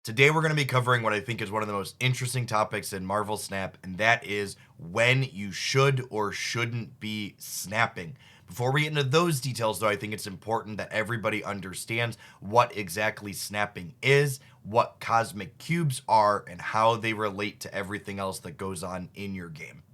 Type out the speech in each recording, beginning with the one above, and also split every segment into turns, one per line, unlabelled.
Today, we're going to be covering what I think is one of the most interesting topics in Marvel Snap, and that is when you should or shouldn't be snapping. Before we get into those details, though, I think it's important that everybody understands what exactly snapping is, what cosmic cubes are, and how they relate to everything else that goes on in your game.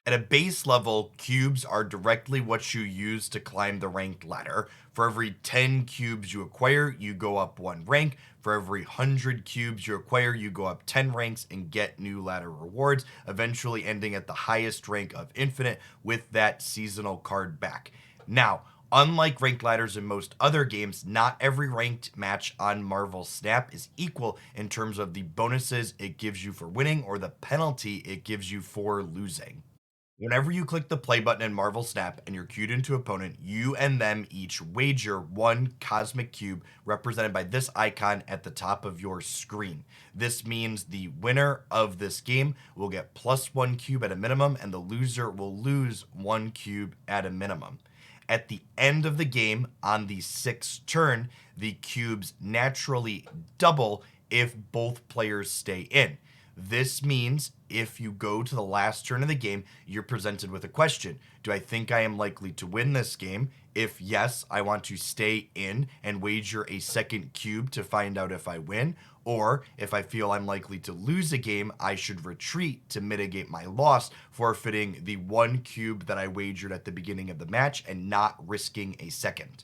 At a base level, cubes are directly what you use to climb the ranked ladder. For every 10 cubes you acquire, you go up one rank. For every 100 cubes you acquire, you go up 10 ranks and get new ladder rewards, eventually ending at the highest rank of infinite with that seasonal card back. Now, unlike ranked ladders in most other games, not every ranked match on Marvel Snap is equal in terms of the bonuses it gives you for winning or the penalty it gives you for losing. Whenever you click the play button in Marvel Snap and you're queued into opponent, you and them each wager one cosmic cube represented by this icon at the top of your screen. This means the winner of this game will get plus one cube at a minimum, and the loser will lose one cube at a minimum. At the end of the game, on the sixth turn, the cubes naturally double if both players stay in. This means if you go to the last turn of the game, you're presented with a question. Do I think I am likely to win this game? If yes, I want to stay in and wager a second cube to find out if I win. Or if I feel I'm likely to lose a game, I should retreat to mitigate my loss, forfeiting the one cube that I wagered at the beginning of the match and not risking a second.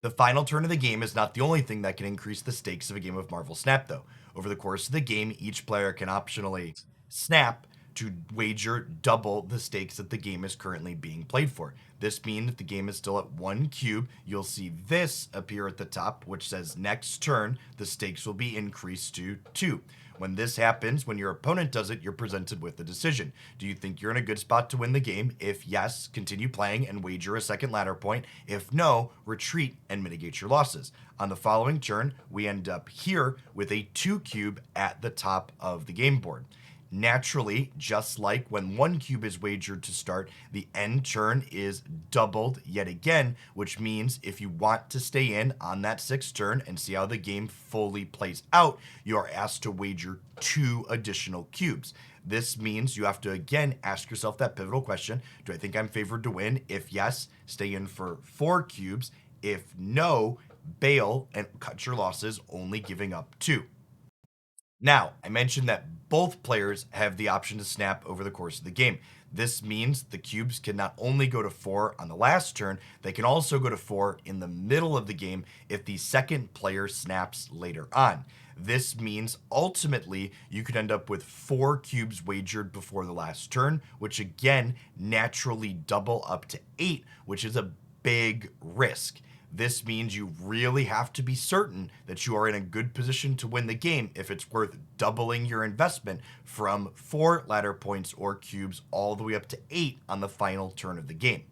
The final turn of the game is not the only thing that can increase the stakes of a game of Marvel Snap, though. Over the course of the game, each player can optionally snap to wager double the stakes that the game is currently being played for. This means if the game is still at one cube, you'll see this appear at the top, which says next turn, the stakes will be increased to 2. When this happens, when your opponent does it, you're presented with a decision. Do you think you're in a good spot to win the game? If yes, continue playing and wager a second ladder point. If no, retreat and mitigate your losses. On the following turn, we end up here with a 2 cube at the top of the game board. Naturally, just like when one cube is wagered to start, the end turn is doubled yet again, which means if you want to stay in on that sixth turn and see how the game fully plays out, you are asked to wager 2 additional cubes. This means you have to again ask yourself that pivotal question: do I think I'm favored to win? If yes, stay in for 4 cubes. If no, bail and cut your losses, only giving up 2. Now, I mentioned that both players have the option to snap over the course of the game. This means the cubes can not only go to 4 on the last turn, they can also go to 4 in the middle of the game if the second player snaps later on. This means ultimately you could end up with 4 cubes wagered before the last turn, which again naturally double up to 8, which is a big risk. This means you really have to be certain that you are in a good position to win the game if it's worth doubling your investment from 4 ladder points or cubes all the way up to 8 on the final turn of the game.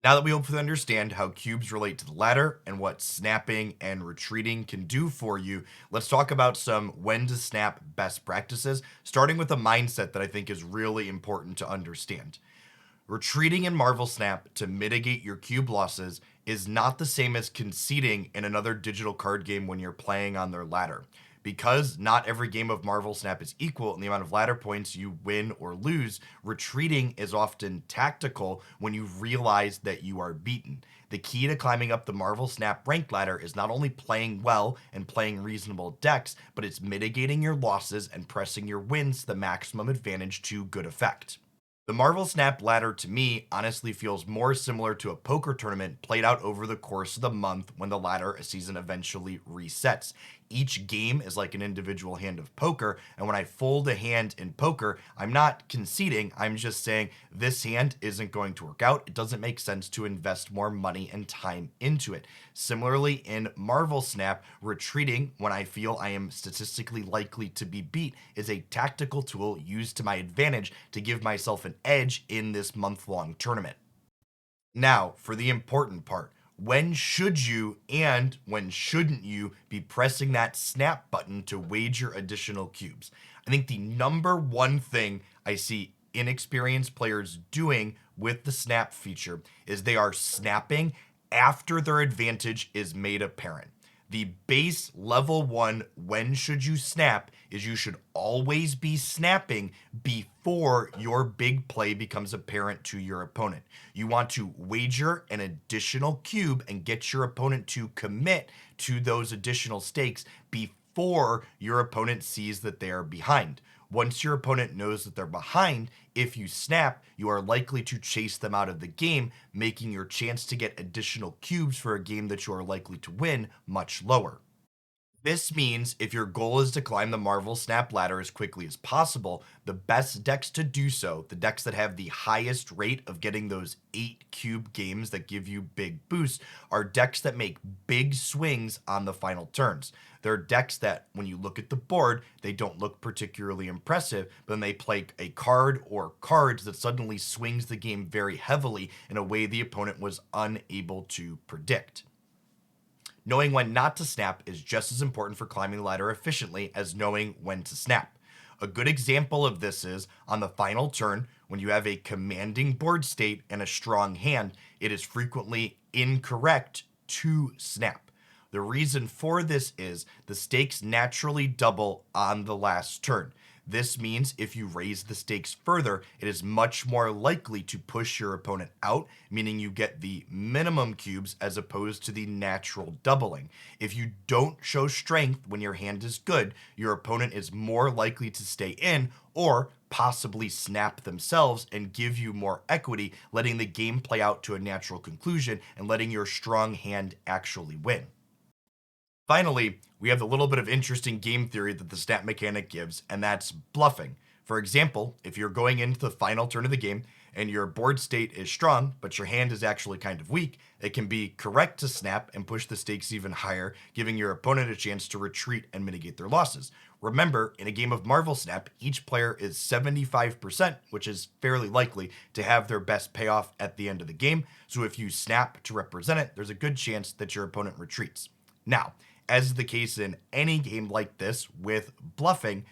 Now that we hopefully understand how cubes relate to the ladder and what snapping and retreating can do for you, let's talk about some when to snap best practices, starting with a mindset that I think is really important to understand. Retreating in Marvel Snap to mitigate your cube losses is not the same as conceding in another digital card game when you're playing on their ladder. Because not every game of Marvel Snap is equal in the amount of ladder points you win or lose, retreating is often tactical when you realize that you are beaten. The key to climbing up the Marvel Snap rank ladder is not only playing well and playing reasonable decks, but it's mitigating your losses and pressing your wins to the maximum advantage to good effect. The Marvel Snap ladder to me honestly feels more similar to a poker tournament played out over the course of the month when the ladder season eventually resets. Each game is like an individual hand of poker, and when I fold a hand in poker, I'm not conceding, I'm just saying this hand isn't going to work out. It doesn't make sense to invest more money and time into it. Similarly, in Marvel Snap, retreating when I feel I am statistically likely to be beat is a tactical tool used to my advantage to give myself an edge in this month-long tournament. Now, for the important part. When should you and when shouldn't you be pressing that snap button to wager additional cubes? I think the number one thing I see inexperienced players doing with the snap feature is they are snapping after their advantage is made apparent. The base level one, when should you snap, is you should always be snapping before your big play becomes apparent to your opponent. You want to wager an additional cube and get your opponent to commit to those additional stakes before your opponent sees that they are behind. Once your opponent knows that they're behind, if you snap, you are likely to chase them out of the game, making your chance to get additional cubes for a game that you are likely to win much lower. This means if your goal is to climb the Marvel Snap ladder as quickly as possible, the best decks to do so, the decks that have the highest rate of getting those 8 cube games that give you big boosts, are decks that make big swings on the final turns. They're decks that, when you look at the board, they don't look particularly impressive, but then they play a card or cards that suddenly swings the game very heavily in a way the opponent was unable to predict. Knowing when not to snap is just as important for climbing the ladder efficiently as knowing when to snap. A good example of this is on the final turn, when you have a commanding board state and a strong hand, it is frequently incorrect to snap. The reason for this is the stakes naturally double on the last turn. This means if you raise the stakes further, it is much more likely to push your opponent out, meaning you get the minimum cubes as opposed to the natural doubling. If you don't show strength when your hand is good, your opponent is more likely to stay in or possibly snap themselves and give you more equity, letting the game play out to a natural conclusion and letting your strong hand actually win. Finally, we have the little bit of interesting game theory that the snap mechanic gives, and that's bluffing. For example, if you're going into the final turn of the game and your board state is strong, but your hand is actually kind of weak, it can be correct to snap and push the stakes even higher, giving your opponent a chance to retreat and mitigate their losses. Remember, in a game of Marvel Snap, each player is 75%, which is fairly likely to have their best payoff at the end of the game, so if you snap to represent it, there's a good chance that your opponent retreats. Now, as is the case in any game like this with bluffing,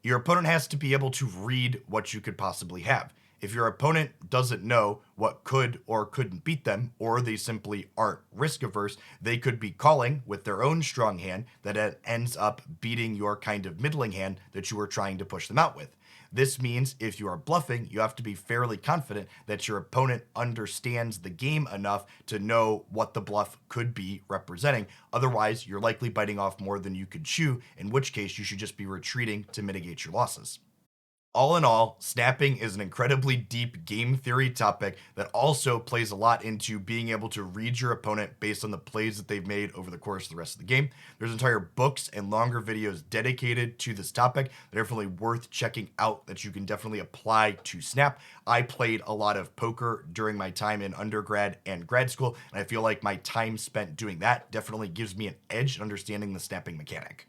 your opponent has to be able to read what you could possibly have. If your opponent doesn't know what could or couldn't beat them, or they simply aren't risk averse, they could be calling with their own strong hand that ends up beating your kind of middling hand that you were trying to push them out with. This means if you are bluffing, you have to be fairly confident that your opponent understands the game enough to know what the bluff could be representing. Otherwise, you're likely biting off more than you could chew, in which case you should just be retreating to mitigate your losses. All in all, snapping is an incredibly deep game theory topic that also plays a lot into being able to read your opponent based on the plays that they've made over the course of the rest of the game. There's entire books and longer videos dedicated to this topic that are definitely worth checking out that you can definitely apply to Snap. I played a lot of poker during my time in undergrad and grad school, and I feel like my time spent doing that definitely gives me an edge in understanding the snapping mechanic.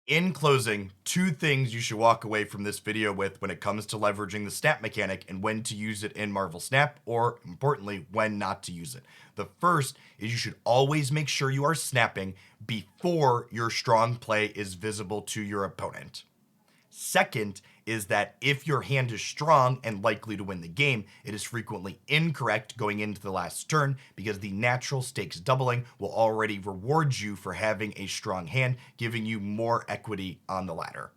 In closing, 2 things you should walk away from this video with when it comes to leveraging the snap mechanic and when to use it in Marvel Snap, or importantly, when not to use it. The first is you should always make sure you are snapping before your strong play is visible to your opponent. Second is that if your hand is strong and likely to win the game, it is frequently incorrect going into the last turn because the natural stakes doubling will already reward you for having a strong hand, giving you more equity on the ladder.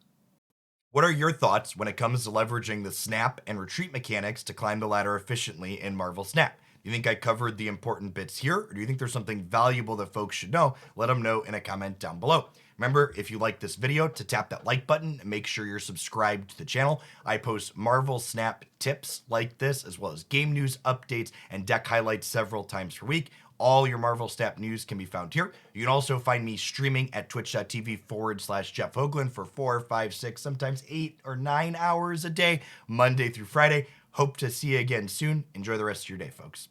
What are your thoughts when it comes to leveraging the snap and retreat mechanics to climb the ladder efficiently in Marvel Snap? Do you think I covered the important bits here, or do you think there's something valuable that folks should know? Let them know in a comment down below. Remember, if you like this video, to tap that like button and make sure you're subscribed to the channel. I post Marvel Snap tips like this, as well as game news updates and deck highlights several times per week. All your Marvel Snap news can be found here. You can also find me streaming at twitch.tv/Jeff Hoagland for 4, 5, 6, sometimes 8 or 9 hours a day, Monday through Friday. Hope to see you again soon. Enjoy the rest of your day, folks.